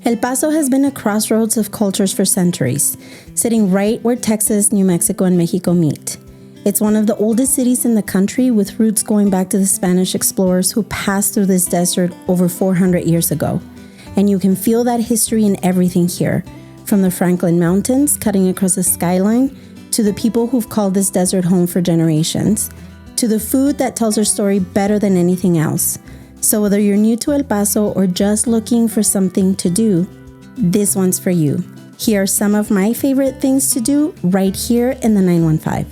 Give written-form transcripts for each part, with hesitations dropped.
El Paso has been a crossroads of cultures for centuries, sitting right where Texas, New Mexico, and Mexico meet. It's one of the oldest cities in the country, with roots going back to the Spanish explorers who passed through this desert over 400 years ago. And you can feel that history in everything here, from the Franklin Mountains cutting across the skyline, to the people who've called this desert home for generations, to the food that tells our story better than anything else. So whether you're new to El Paso or just looking for something to do, this one's for you. Here are some of my favorite things to do right here in the 915.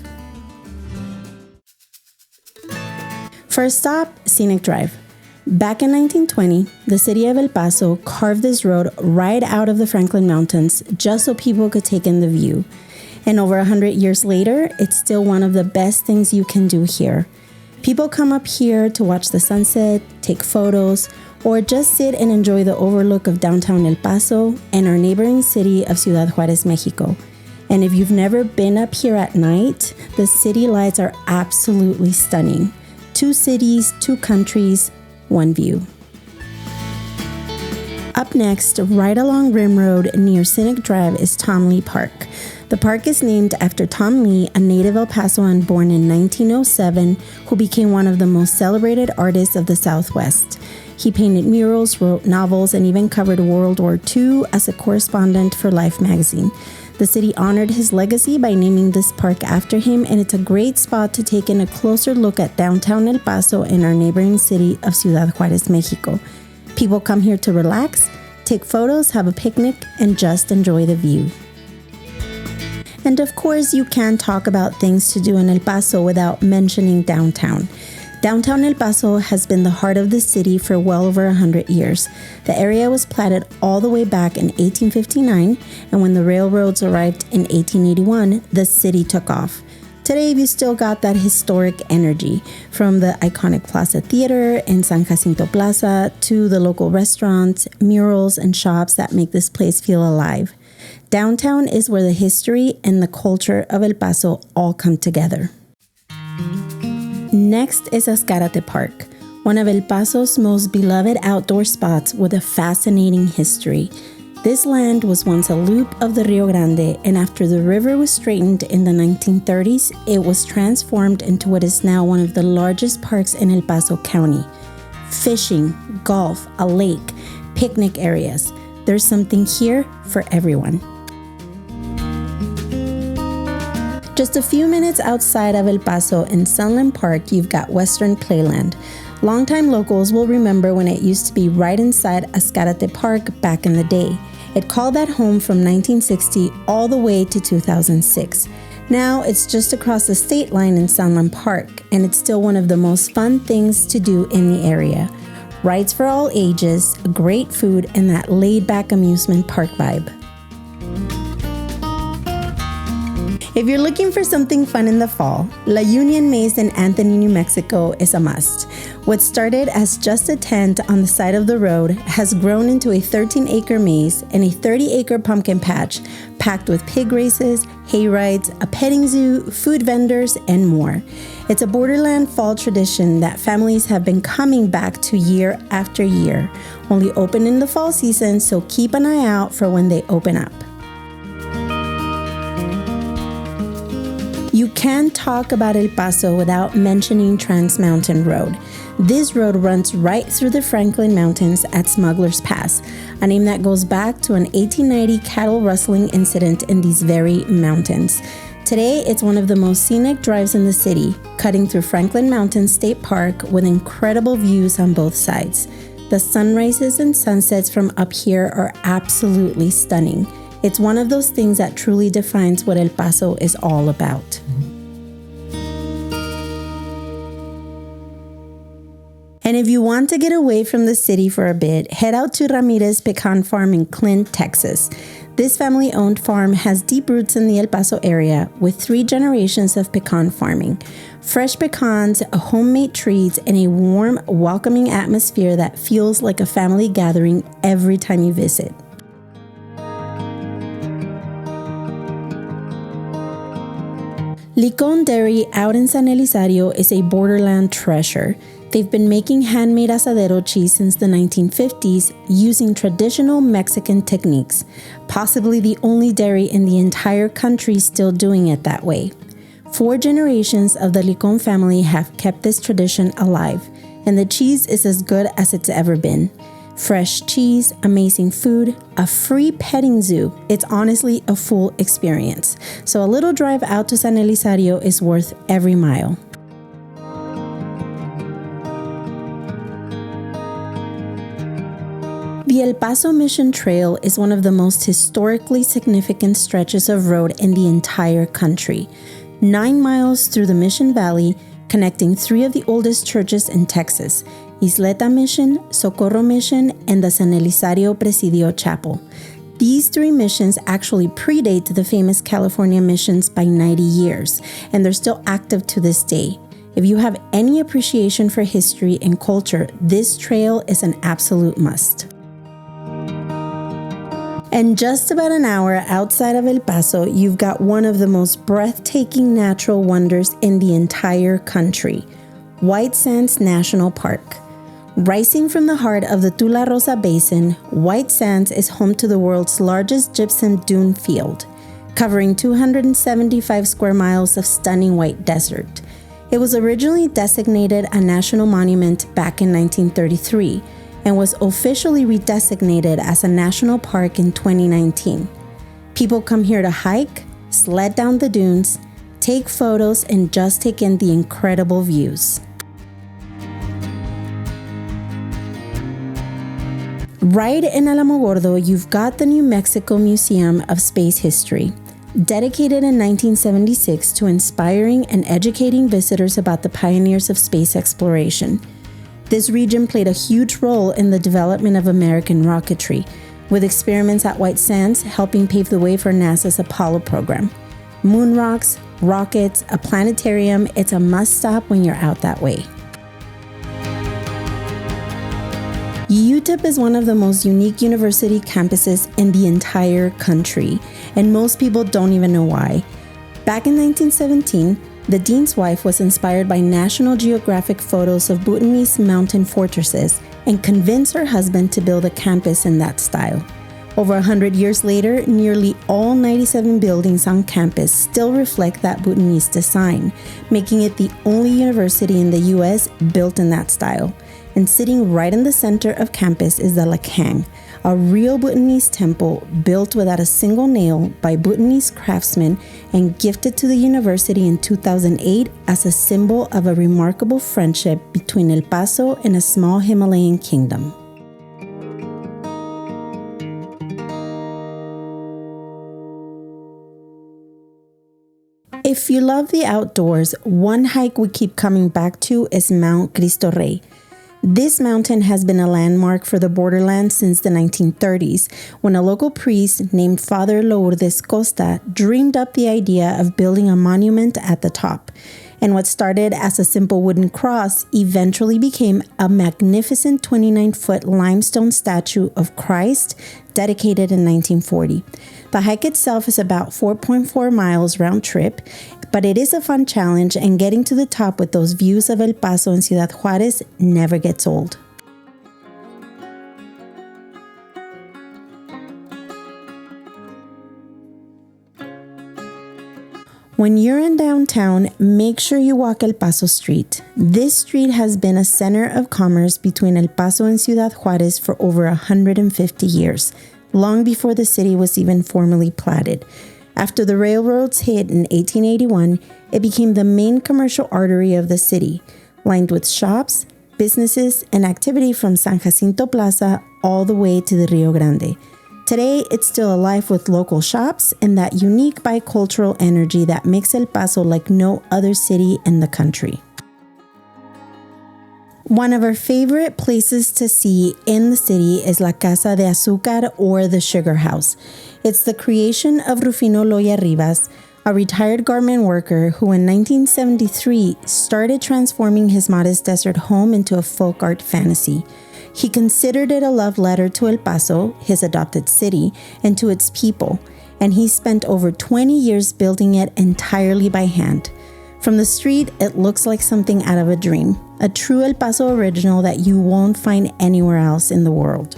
First stop, Scenic Drive. Back in 1920, the city of El Paso carved this road right out of the Franklin Mountains just so people could take in the view. And over 100 years later, it's still one of the best things you can do here. People come up here to watch the sunset, take photos, or just sit and enjoy the overlook of downtown El Paso and our neighboring city of Ciudad Juárez, Mexico. And if you've never been up here at night, the city lights are absolutely stunning. 2 cities, 2 countries, 1 view. Up next, right along Rim Road near Scenic Drive is Tom Lee Park. The park is named after Tom Lee, a native El Pasoan born in 1907, who became one of the most celebrated artists of the Southwest. He painted murals, wrote novels, and even covered World War II as a correspondent for Life magazine. The city honored his legacy by naming this park after him, and it's a great spot to take in a closer look at downtown El Paso and our neighboring city of Ciudad Juárez, Mexico. People come here to relax, take photos, have a picnic, and just enjoy the view. And of course, you can't talk about things to do in El Paso without mentioning downtown. Downtown El Paso has been the heart of the city for well over 100 years. The area was platted all the way back in 1859, and when the railroads arrived in 1881, the city took off. Today, you still got that historic energy, from the iconic Plaza Theater and San Jacinto Plaza to the local restaurants, murals, and shops that make this place feel alive. Downtown is where the history and the culture of El Paso all come together. Next is Ascarate Park, one of El Paso's most beloved outdoor spots with a fascinating history. This land was once a loop of the Rio Grande, and after the river was straightened in the 1930s, it was transformed into what is now one of the largest parks in El Paso County. Fishing, golf, a lake, picnic areas. There's something here for everyone. Just a few minutes outside of El Paso in Sunland Park, you've got Western Playland. Longtime locals will remember when it used to be right inside Ascarate Park back in the day. It called that home from 1960 all the way to 2006. Now it's just across the state line in Sunland Park, and it's still one of the most fun things to do in the area. Rides for all ages, great food, and that laid-back amusement park vibe. If you're looking for something fun in the fall, La Union Maze in Anthony, New Mexico is a must. What started as just a tent on the side of the road has grown into a 13-acre maze and a 30-acre pumpkin patch packed with pig races, hay rides, a petting zoo, food vendors, and more. It's a Borderland fall tradition that families have been coming back to year after year, only open in the fall season, so keep an eye out for when they open up. You can't talk about El Paso without mentioning Trans Mountain Road. This road runs right through the Franklin Mountains at Smuggler's Pass, a name that goes back to an 1890 cattle rustling incident in these very mountains. Today, it's one of the most scenic drives in the city, cutting through Franklin Mountain State Park with incredible views on both sides. The sunrises and sunsets from up here are absolutely stunning. It's one of those things that truly defines what El Paso is all about. And if you want to get away from the city for a bit, head out to Ramirez Pecan Farm in Clint, Texas. This family-owned farm has deep roots in the El Paso area with 3 generations of pecan farming. Fresh pecans, homemade treats, and a warm, welcoming atmosphere that feels like a family gathering every time you visit. Licon Dairy out in San Elizario is a Borderland treasure. They've been making handmade asadero cheese since the 1950s using traditional Mexican techniques, possibly the only dairy in the entire country still doing it that way. 4 generations of the Licon family have kept this tradition alive, and the cheese is as good as it's ever been. Fresh cheese, amazing food, a free petting zoo. It's honestly a full experience. So a little drive out to San Elizario is worth every mile. The El Paso Mission Trail is one of the most historically significant stretches of road in the entire country. 9 miles through the Mission Valley, connecting 3 of the oldest churches in Texas, Isleta Mission, Socorro Mission, and the San Elizario Presidio Chapel. These 3 missions actually predate the famous California missions by 90 years, and they're still active to this day. If you have any appreciation for history and culture, this trail is an absolute must. And just about an hour outside of El Paso, you've got one of the most breathtaking natural wonders in the entire country, White Sands National Park. Rising from the heart of the Tula Rosa Basin, White Sands is home to the world's largest gypsum dune field, covering 275 square miles of stunning white desert. It was originally designated a national monument back in 1933, and was officially redesignated as a national park in 2019. People come here to hike, sled down the dunes, take photos, and just take in the incredible views. Right in Alamogordo, you've got the New Mexico Museum of Space History, dedicated in 1976 to inspiring and educating visitors about the pioneers of space exploration. This region played a huge role in the development of American rocketry, with experiments at White Sands helping pave the way for NASA's Apollo program. Moon rocks, rockets, a planetarium, it's a must-stop when you're out that way. UTEP is one of the most unique university campuses in the entire country, and most people don't even know why. Back in 1917, the dean's wife was inspired by National Geographic photos of Bhutanese mountain fortresses and convinced her husband to build a campus in that style. Over 100 years later, nearly all 97 buildings on campus still reflect that Bhutanese design, making it the only university in the U.S. built in that style. And sitting right in the center of campus is the Lakhang, a real Bhutanese temple built without a single nail by Bhutanese craftsmen and gifted to the university in 2008 as a symbol of a remarkable friendship between El Paso and a small Himalayan kingdom. If you love the outdoors, one hike we keep coming back to is Mount Cristo Rey. This mountain has been a landmark for the Borderland since the 1930s, when a local priest named Father Lourdes Costa dreamed up the idea of building a monument at the top. And what started as a simple wooden cross eventually became a magnificent 29-foot limestone statue of Christ dedicated in 1940. The hike itself is about 4.4 miles round trip, but it is a fun challenge, and getting to the top with those views of El Paso and Ciudad Juárez never gets old. When you're in downtown, make sure you walk El Paso Street. This street has been a center of commerce between El Paso and Ciudad Juárez for over 150 years, long before the city was even formally platted. After the railroads hit in 1881, it became the main commercial artery of the city, lined with shops, businesses, and activity from San Jacinto Plaza all the way to the Rio Grande. Today, it's still alive with local shops and that unique bicultural energy that makes El Paso like no other city in the country. One of our favorite places to see in the city is La Casa de Azúcar, or the Sugar House. It's the creation of Rufino Loya Rivas, a retired garment worker who in 1973 started transforming his modest desert home into a folk art fantasy. He considered it a love letter to El Paso, his adopted city, and to its people, and he spent over 20 years building it entirely by hand. From the street, it looks like something out of a dream, a true El Paso original that you won't find anywhere else in the world.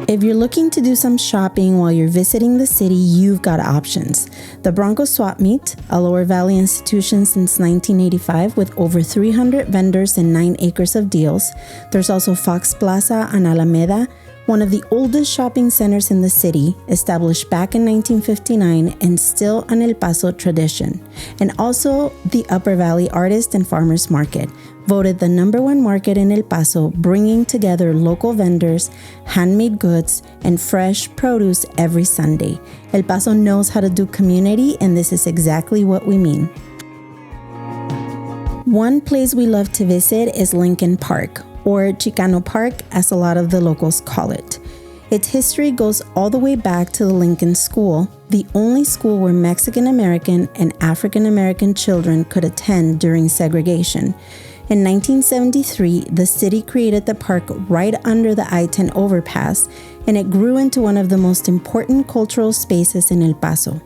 If you're looking to do some shopping while you're visiting the city, you've got options. The Bronco Swap Meet, a Lower Valley institution since 1985 with over 300 vendors and 9 acres of deals. There's also Fox Plaza on Alameda, one of the oldest shopping centers in the city, established back in 1959 and still an El Paso tradition. And also the Upper Valley Artist and Farmers Market, voted the #1 market in El Paso, bringing together local vendors, handmade goods, and fresh produce every Sunday. El Paso knows how to do community, and this is exactly what we mean. One place we love to visit is Lincoln Park, or Chicano Park, as a lot of the locals call it. Its history goes all the way back to the Lincoln School, the only school where Mexican American and African American children could attend during segregation. In 1973, the city created the park right under the I-10 overpass, and it grew into one of the most important cultural spaces in El Paso.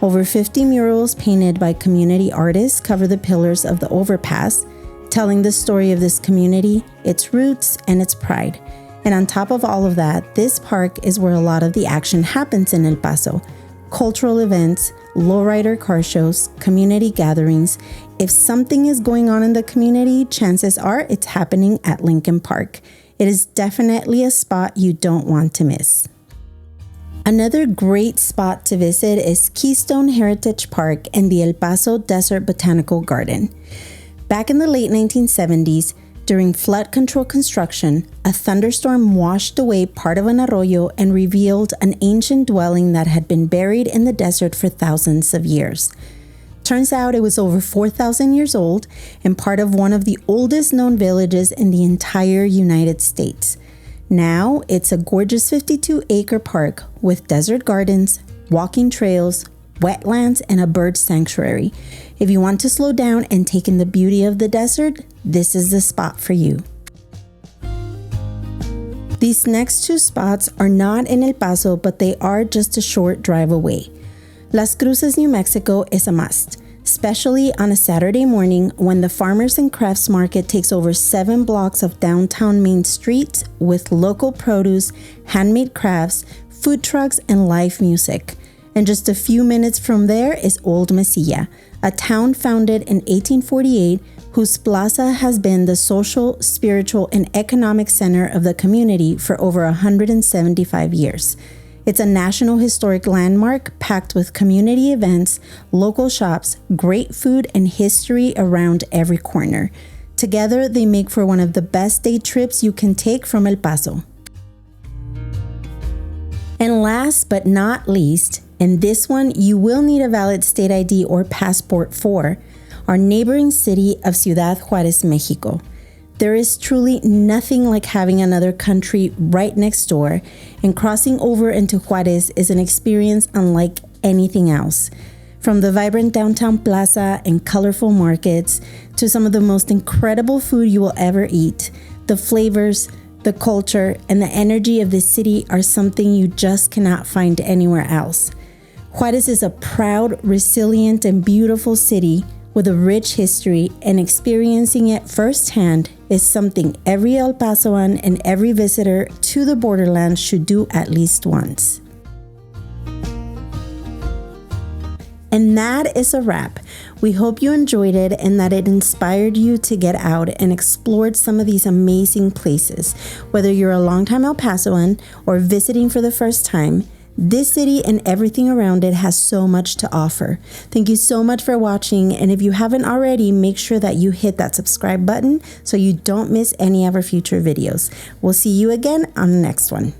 Over 50 murals painted by community artists cover the pillars of the overpass, telling the story of this community, its roots, and its pride. And on top of all of that, this park is where a lot of the action happens in El Paso. Cultural events, lowrider car shows, community gatherings. If something is going on in the community, chances are it's happening at Lincoln Park. It is definitely a spot you don't want to miss. Another great spot to visit is Keystone Heritage Park and the El Paso Desert Botanical Garden. Back in the late 1970s, during flood control construction, a thunderstorm washed away part of an arroyo and revealed an ancient dwelling that had been buried in the desert for thousands of years. Turns out it was over 4,000 years old and part of one of the oldest known villages in the entire United States. Now, it's a gorgeous 52-acre park with desert gardens, walking trails, wetlands, and a bird sanctuary. If you want to slow down and take in the beauty of the desert, this is the spot for you. These next 2 spots are not in El Paso, but they are just a short drive away. Las Cruces, New Mexico is a must, especially on a Saturday morning when the Farmers and Crafts Market takes over 7 blocks of downtown Main Street with local produce, handmade crafts, food trucks, and live music. And just a few minutes from there is Old Mesilla, a town founded in 1848 whose plaza has been the social, spiritual, and economic center of the community for over 175 years. It's a National Historic Landmark packed with community events, local shops, great food, and history around every corner. Together, they make for one of the best day trips you can take from El Paso. And last but not least, and this one you will need a valid state ID or passport for, our neighboring city of Ciudad Juárez, Mexico. There is truly nothing like having another country right next door, and crossing over into Juarez is an experience unlike anything else. From the vibrant downtown plaza and colorful markets to some of the most incredible food you will ever eat, the flavors, the culture, and the energy of this city are something you just cannot find anywhere else. Juarez is a proud, resilient, and beautiful city with a rich history, and experiencing it firsthand is something every El Pasoan and every visitor to the Borderland should do at least once. And that is a wrap. We hope you enjoyed it and that it inspired you to get out and explored some of these amazing places. Whether you're a longtime El Pasoan or visiting for the first time, this city and everything around it has so much to offer. Thank you so much for watching, and if you haven't already, make sure that you hit that subscribe button so you don't miss any of our future videos. We'll see you again on the next one.